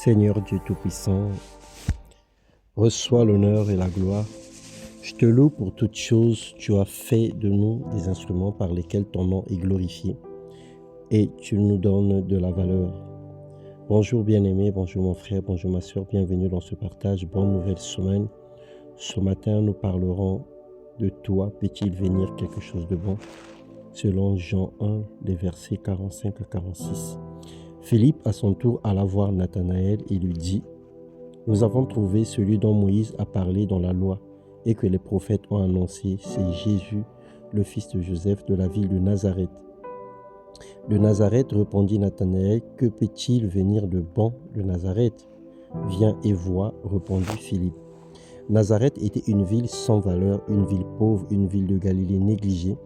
Seigneur Dieu Tout-Puissant, reçois l'honneur et la gloire. Je te loue pour toutes choses. Tu as fait de nous des instruments par lesquels ton nom est glorifié et tu nous donnes de la valeur. Bonjour bien-aimé, bonjour mon frère, bonjour ma soeur, bienvenue dans ce partage. Bonne nouvelle semaine. Ce matin, nous parlerons de toi. Peut-il venir quelque chose de bon? Selon Jean 1, les versets 45 à 46. Philippe, à son tour, alla voir Nathanaël et lui dit: Nous avons trouvé celui dont Moïse a parlé dans la loi et que les prophètes ont annoncé, c'est Jésus, le fils de Joseph de la ville de Nazareth. De Nazareth, répondit Nathanaël, que peut-il venir de bon de Nazareth? Viens et vois, répondit Philippe. Nazareth était une ville sans valeur, une ville pauvre, une ville de Galilée négligée,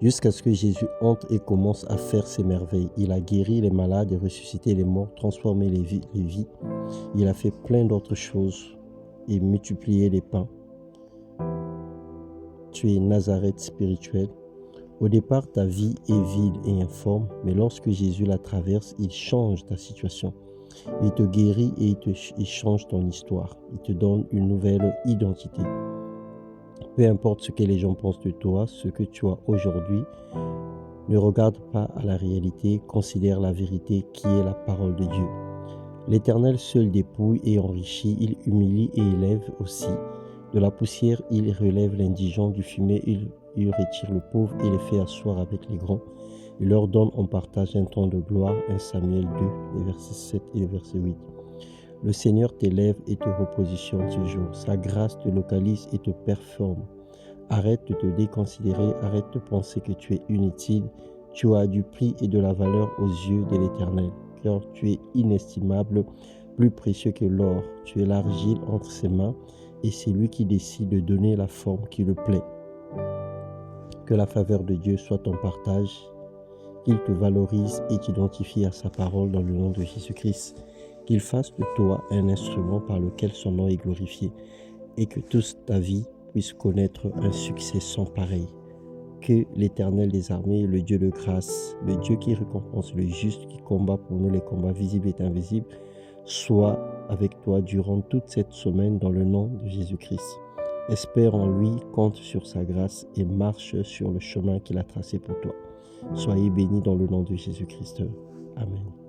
jusqu'à ce que Jésus entre et commence à faire ses merveilles. Il a guéri les malades et ressuscité les morts, transformé les vies. Il a fait plein d'autres choses et multiplié les pains. Tu es Nazareth spirituel. Au départ, ta vie est vide et informe, mais lorsque Jésus la traverse, il change ta situation. Il te guérit et il change ton histoire. Il te donne une nouvelle identité. Peu importe ce que les gens pensent de toi, ce que tu as aujourd'hui, ne regarde pas à la réalité, considère la vérité qui est la parole de Dieu. L'Éternel seul dépouille et enrichit, il humilie et élève aussi. De la poussière, il relève l'indigent, du fumier, il retire le pauvre et les fait asseoir avec les grands. Il leur donne en partage un temps de gloire. 1 Samuel 2, les versets 7 et le verset 8. Le Seigneur t'élève et te repositionne ce jour. Sa grâce te localise et te performe. Arrête de te déconsidérer, arrête de penser que tu es inutile. Tu as du prix et de la valeur aux yeux de l'Éternel, car tu es inestimable, plus précieux que l'or. Tu es l'argile entre ses mains, et c'est lui qui décide de donner la forme qui le plaît. Que la faveur de Dieu soit ton partage, qu'il te valorise et t'identifie à sa parole dans le nom de Jésus-Christ, qu'il fasse de toi un instrument par lequel son nom est glorifié, et que toute ta vie puisse connaître un succès sans pareil. Que l'Éternel des armées, le Dieu de grâce, le Dieu qui récompense le juste, qui combat pour nous les combats visibles et invisibles, soit avec toi durant toute cette semaine dans le nom de Jésus-Christ. Espère en lui, compte sur sa grâce et marche sur le chemin qu'il a tracé pour toi. Soyez bénis dans le nom de Jésus-Christ. Amen.